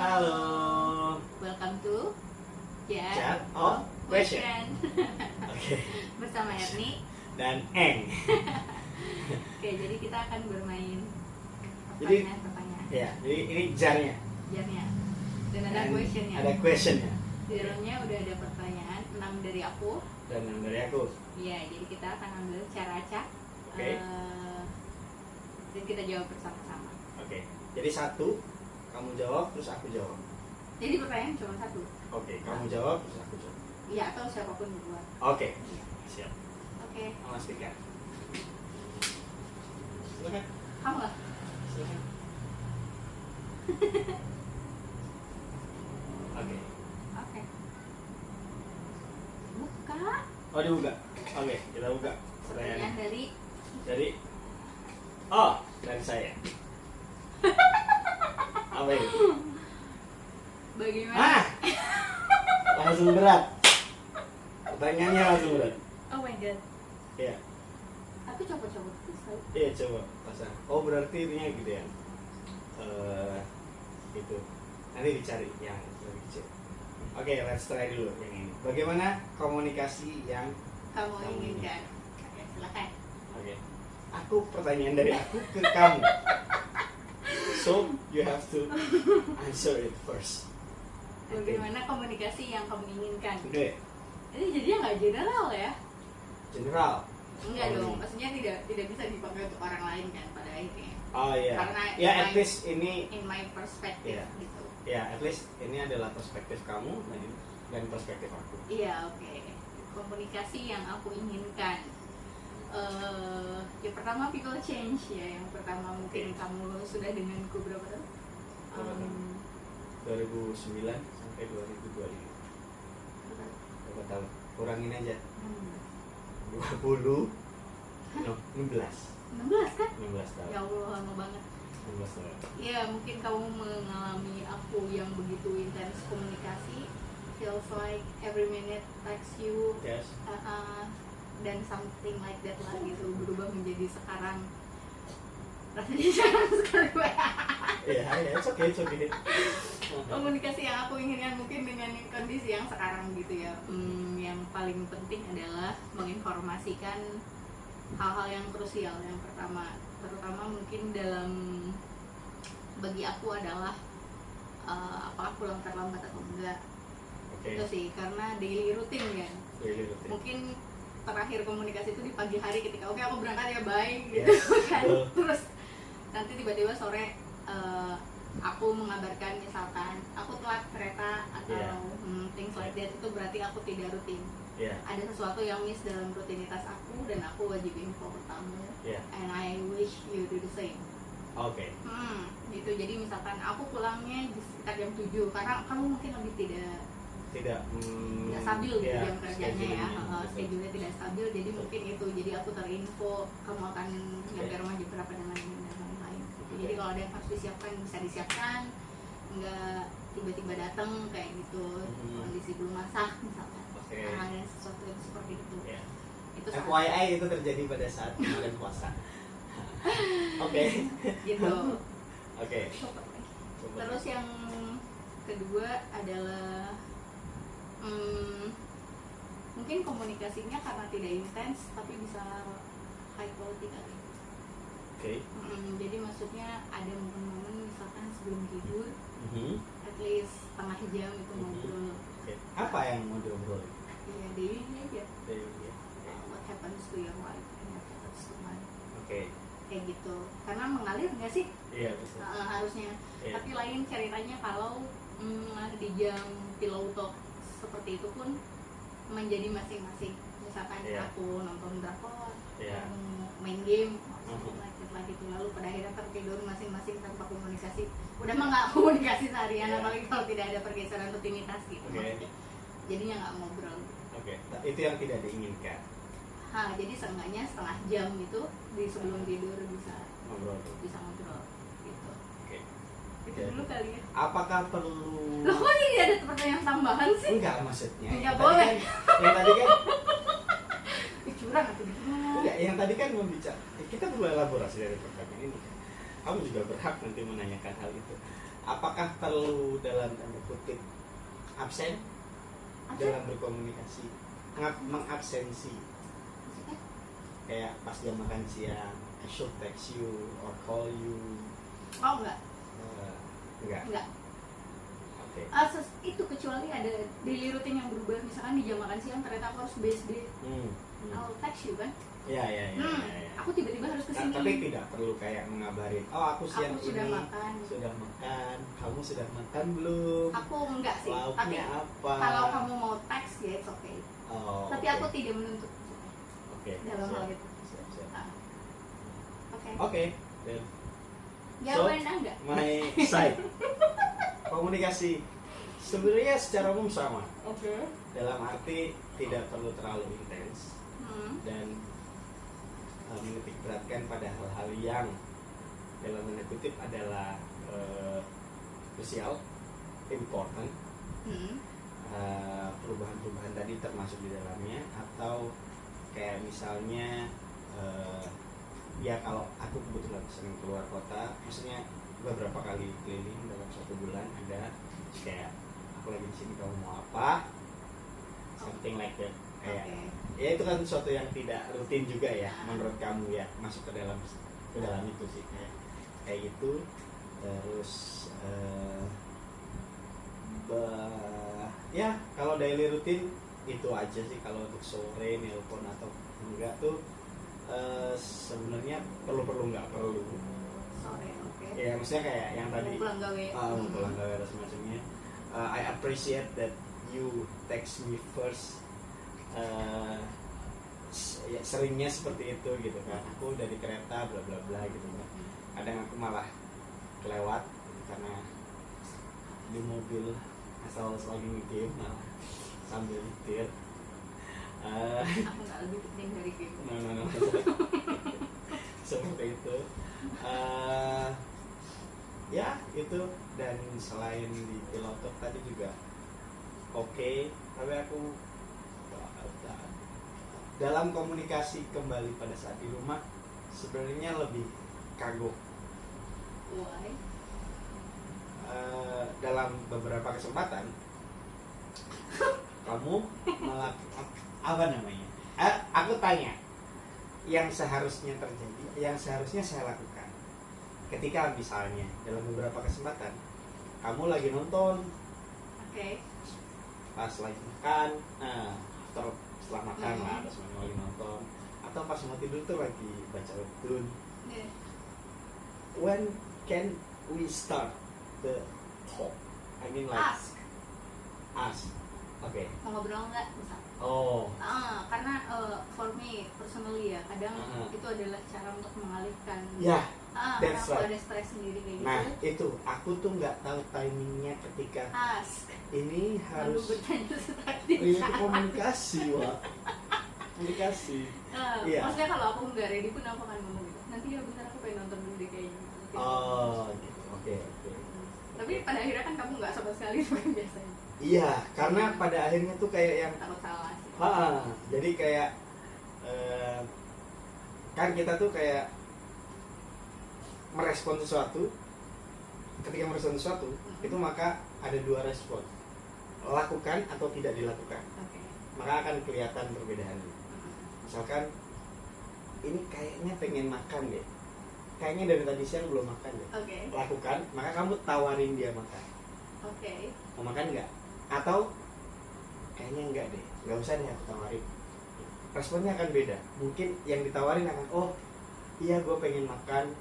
Halo. Welcome to Chat of Question. Oke. Bersama Erni Dan Eng. Oke, jadi kita akan bermain Jadi- pertanyaan-pertanyaan Ya, jadi ini jarnya. jarnya. Dan ada Dan questionnya. Ada questionnya. Di dalamnya udah ada pertanyaan 6 dari aku. Dan yang dari aku. Iya, jadi kita akan ambil cara acak. Oke. Dan kita jawab bersama-sama. Oke. Jadi satu, kamu jawab terus aku jawab. Jadi pertanyaan cuma satu. Oke, kamu jawab terus aku jawab. Iya, atau siapapun berbuat. Oke. Iya. Siap. Oke. Memastikan. Silakan. Kamu lah. Silakan. Oke. Oke. Buka. Oh, dibuka. Oke, kita buka Pertanyaan pertanyaannya. dari Dari saya. Apa ini? bagaimana? Ah, langsung berat. Pertanyaannya langsung berat. Oh my god. Iya, Aku copot-copot pisau. iya coba pasang. Oh berarti intinya gitu ya. Itu. Nanti dicari yang lebih kecil. Oke, let's try dulu yang ini. Bagaimana komunikasi yang Kamu inginkan. Oke, silakan. Oke. Aku pertanyaan dari aku ke kamu. So you have to answer it first. Bagaimana komunikasi yang kamu inginkan? Oke. Ini jadinya nggak general ya? General. Enggak Oh, dong. ini. Maksudnya tidak bisa dipakai untuk orang lain kan pada akhirnya. Oh iya. Karena Ya in at my- least ini In my perspective Iya. gitu. ya at least ini adalah perspektif kamu dan perspektif aku. Iya, oke. Komunikasi yang aku inginkan. Yang pertama people change ya. Yang pertama mungkin Oke. kamu sudah denganku berapa tahun? Berapa tahun? 2009 sampai 2025. Berapa tahun? Kurangin aja. 20 no, 16 16 kan? 16 tahun. Ya Allah, lama banget. 16 tahun. Ya mungkin kamu mengalami aku yang begitu intens komunikasi, feels like every minute text you, Yes. dan something like that lah gitu, berubah menjadi sekarang rasanya sekarang gue. Iya, ya, it's okay. Komunikasi yang aku inginkan mungkin dengan kondisi yang sekarang gitu ya. Yang paling penting adalah menginformasikan hal-hal yang krusial. Yang pertama, terutama mungkin dalam bagi aku adalah apakah pulang terlambat atau enggak. Oke. Itu sih, karena daily routine kan. Really rutin. Mungkin terakhir komunikasi itu di pagi hari ketika oke aku berangkat ya bye gitu Yes, kan. betul. Terus nanti tiba-tiba sore aku mengabarkan misalkan aku telat kereta atau Yeah. things like that, itu berarti aku tidak rutin. Iya. Ada sesuatu yang miss dalam rutinitas aku dan aku wajib info ke kamu. Iya. And I wish you do the same. Oke. Gitu. Jadi misalkan aku pulangnya di sekitar jam 7 karena kamu mungkin lebih tidak Tidak stabil gitu ya, jam kerjanya ya, schedule-nya. schedule-nya tidak stabil, jadi mungkin itu, jadi aku terinfo kamu akan nyampe rumah jam berapa dan lain-lain gitu. Jadi kalau ada yang harus disiapkan bisa disiapkan, nggak tiba-tiba datang kayak gitu, kondisi belum masak misalkan. Oke. Nah, ada sesuatu yang seperti itu. Ya. Itu sangat- FYI itu terjadi pada saat kemarin puasa. Oke. gitu. Oke. Coba lagi. Coba. Terus yang kedua adalah mungkin komunikasinya karena tidak intens tapi bisa high quality kali. Oke. Jadi maksudnya ada momen-momen misalkan sebelum tidur Mhm. at least setengah jam itu ngobrol. Oke. Apa yang mau diobrolin? Ya daily aja. Dari dia. What happens to your life and what happens to mine. Oke. Kayak gitu. Karena mengalir nggak sih? Iya betul. Harusnya. Iya. Tapi lain ceritanya kalau di jam pillow talk seperti itu pun menjadi masing-masing. Misalkan Iya. aku nonton drakor, Iya. main game, lah gitu, lalu pada akhirnya tertidur masing-masing tanpa komunikasi. Udah mah nggak komunikasi seharian, Iya. apalagi kalau tidak ada pergeseran rutinitas gitu. Oke. Maksudnya. Jadinya nggak ngobrol. Oke. Nah, itu yang tidak diinginkan. Jadi seenggaknya setengah jam itu di sebelum tidur bisa Ngobrol. ngobrol gitu. Oke. Itu Oke. dulu kali ya. Apakah perlu? Loh kok ini ada pertanyaan tambahan sih? Enggak maksudnya. Enggak Tadi boleh. Yang tadi kan Curang atau gimana? enggak, yang tadi kan membicara. Kita perlu elaborasi dari pertanyaan ini. Kamu juga berhak nanti menanyakan hal itu. apakah perlu dalam tanda kutip absen dalam berkomunikasi, mengabsensi Maksudnya? kayak pas jam makan siang, I should text you or call you. Oh enggak. Enggak. Oke. Itu kecuali ada daily routine yang berubah, misalkan di jam makan siang ternyata aku harus BSD, I'll text you kan. Ya. Aku tiba-tiba harus kesini. Tapi tidak perlu kayak mengabarin, oh aku siang Aku sudah ini makan. sudah makan, kamu sudah makan belum? Aku enggak sih. Tapi Lauknya apa? kalau kamu mau teks ya it's okay. Oh, Tapi oke. aku tidak menuntut Oke. dalam siap, hal itu. siap. Ah. Oke. Oke. Then Jawaban Anda. my side. Komunikasi sebenarnya secara umum sama. Oke. Dalam arti tidak perlu terlalu intens dan menitik beratkan pada hal-hal yang dalam tanda kutip adalah krusial, important. Perubahan-perubahan tadi termasuk di dalamnya, atau kayak misalnya ya kalau aku kebetulan sering keluar kota, maksudnya beberapa kali keliling dalam 1 bulan, ada kayak aku lagi di sini, kamu mau apa, something like that. Kayak ya itu kan sesuatu yang tidak rutin juga ya menurut kamu ya, masuk ke dalam itu sih, kayak gitu. Terus ya kalau daily rutin itu aja sih. Kalau untuk sore nelpon atau enggak tuh sebenarnya perlu nggak perlu. Sore, oke. Ya maksudnya kayak yang tadi Pulang gawe. pulang gawe atau semacamnya. I appreciate that you text me first. Ya, seringnya seperti itu gitu kan. Aku dari kereta bla bla bla gitu kan. Kadang aku malah kelewat gitu, karena di mobil asal lagi nge-game malah sambil nyetir. Aku nggak lebih penting dari game. No. Seperti itu. Ya itu. Dan selain di Pilotok tadi juga oke, tapi aku dalam komunikasi kembali pada saat di rumah sebenarnya lebih kagok. Why? Dalam beberapa kesempatan kamu melakukan apa namanya? Aku tanya yang seharusnya terjadi, yang seharusnya saya lakukan. Ketika misalnya dalam beberapa kesempatan kamu lagi nonton, pas lagi makan, setelah makan lah, pas lagi nonton, atau pas mau tidur tuh lagi baca webtoon. When can we start the talk? I mean like ask. Oke. Mau ngobrol nggak? Bisa. Oh. Karena for me personally ya, kadang itu adalah cara untuk mengalihkan. Ya. That's right. Ada stres sendiri kayak gitu. Nah itu aku tuh nggak tahu timingnya ketika ini harus. Ini komunikasi, Wak. Komunikasi. Iya. Maksudnya kalau aku nggak ready pun aku akan ngomong gitu. Nanti ya bentar aku pengen nonton dulu deh kayaknya. Oh, gitu. Oke. Tapi pada akhirnya kan kamu nggak sama sekali bukan biasanya. Iya, karena pada akhirnya tuh kayak yang takut salah sih. Jadi kayak kan kita tuh kayak merespon sesuatu. Ketika merespon sesuatu, itu maka ada 2 respon. Lakukan atau tidak dilakukan. Maka akan kelihatan perbedaannya. Misalkan ini kayaknya pengen makan deh. Kayaknya dari tadi siang belum makan deh. Lakukan, maka kamu tawarin dia makan. Mau makan nggak? Atau kayaknya enggak deh, nggak usah deh aku tawarin. Responnya akan beda. Mungkin yang ditawarin akan, oh iya gue pengen makan,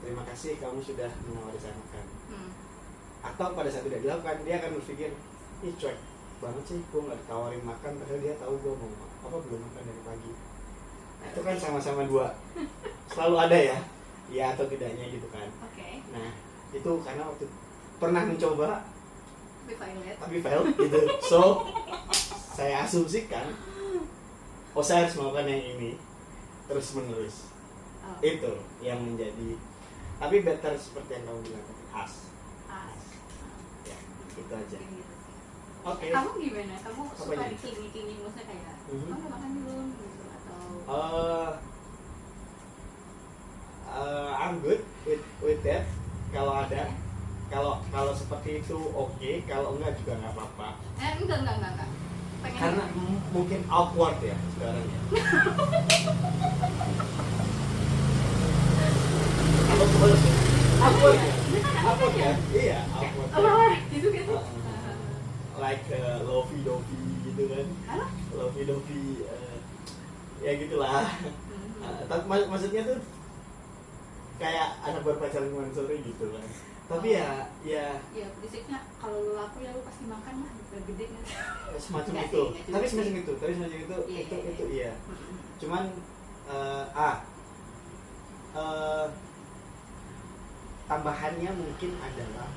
terima kasih kamu sudah menawari saya makan. Atau pada saat tidak dilakukan, dia akan berpikir, ih cuek banget sih, gue nggak ditawarin makan padahal dia tahu gue mau belum makan dari pagi. Nah itu kan sama-sama 2, selalu ada ya atau tidaknya gitu kan. Nah itu karena waktu pernah mencoba tapi fail gitu. So saya asumsikan saya harus melakukan yang ini terus menerus. Itu yang menjadi, tapi better seperti yang kamu bilang tadi, ask. Ya itu aja. Oke. Kamu gimana? Kamu suka diklingi-klingi, maksudnya kayak kamu udah makan belum gitu atau I'm good with that. Kalau Kalau seperti itu oke, kalau enggak juga nggak apa-apa. Enggak. Pengen Karena mungkin awkward ya sekarang ya. Apa boleh? Awkward ya? Awkward ya? Iya, awkward. gitu. Like lovey-dovey gitu kan. Hah? Lovey-dovey ya gitulah. Tapi maksudnya tuh kayak anak berpacaran kemarin sore gitu kan. Tapi ya prinsipnya kalau lu laku ya lu pasti makan lah, gede kan. Semacam Nggak itu. sih, Tapi semacam itu. Itu iya. Cuman tambahannya mungkin adalah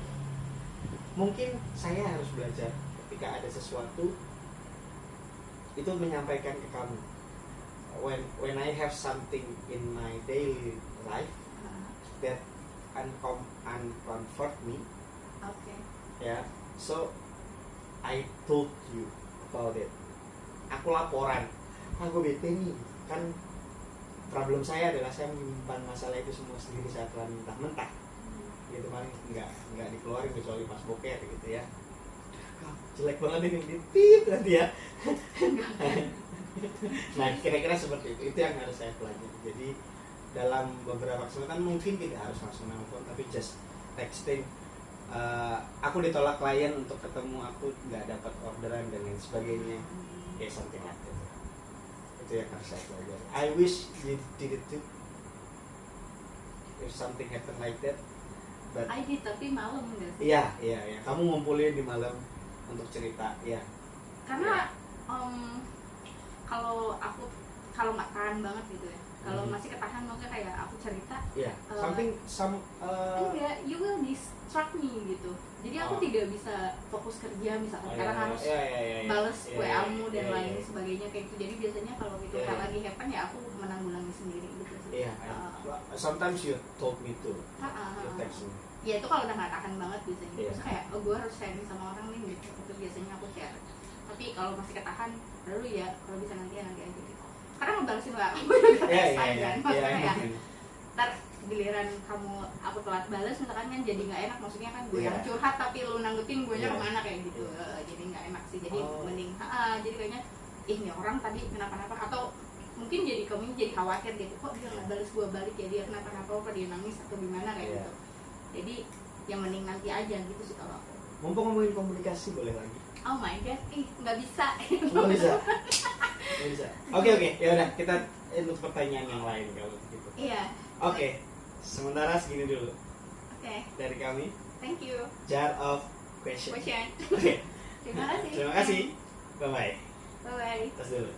mungkin saya harus belajar ketika ada sesuatu itu menyampaikan ke kamu. When I have something in my daily life that uncomfort me, ya, so I told you about it. Aku laporan, aku bete nih, kan problem saya adalah saya menyimpan masalah itu semua sendiri saat telah mentah-mentah, gitu kan, nggak dikeluarin kecuali pas boker gitu ya. Jelek banget ini ditip nanti ya. Nah kira-kira seperti itu yang harus saya pelajari. Jadi dalam beberapa kesempatan mungkin tidak harus langsung nelfon, tapi just texting. Aku ditolak klien untuk ketemu, aku nggak dapat orderan dan lain sebagainya, ya something like that. Itu yang harus saya pelajari. I wish you did it too, if something happen like that. But I did, tapi malam enggak sih? Iya. Kamu ngumpulin di malam untuk cerita, ya. Karena kalau nggak tahan banget gitu ya, kalau masih ketahan maksudnya kayak aku cerita, enggak, you will distract me gitu. Jadi aku tidak bisa fokus kerja misalkan, karena harus bales WA-mu dan lain sebagainya kayak gitu. Jadi biasanya kalau itu lagi happen ya aku menanggulangi sendiri gitu sih. Sometimes you told me to, you text me. Ya itu kalau udah nggak tahan banget biasanya. Terus kayak gue harus sharing sama orang nih gitu. Itu biasanya aku share. Tapi kalau masih ketahan, lalu ya kalau bisa nanti aja gitu. Karena ngebalesin WA kamu juga selesai kan. Maksudnya ya ntar giliran aku telat balas misalkan kan jadi nggak enak. Maksudnya kan gue yang curhat tapi lu nanggepin gue nya kemana kayak gitu. Jadi nggak enak sih. Jadi mending jadi kayaknya nih orang tadi kenapa-napa, atau mungkin jadi kamu jadi khawatir gitu, kok dia nggak balas gue balik ya, dia kenapa-napa, apa dia nangis atau gimana kayak gitu. Jadi yang mending nanti aja gitu sih kalau aku. Mumpung ngomongin komunikasi boleh lagi. Oh my god, nggak bisa. Nggak bisa. Oke, ya udah kita untuk pertanyaan yang lain kalau gitu. Iya. Oke. Sementara segini dulu. Oke. Dari kami. Thank you. Jar of question. Oke. Oke. Terima kasih. Terima kasih. Bye bye. Bye bye. Tas dulu.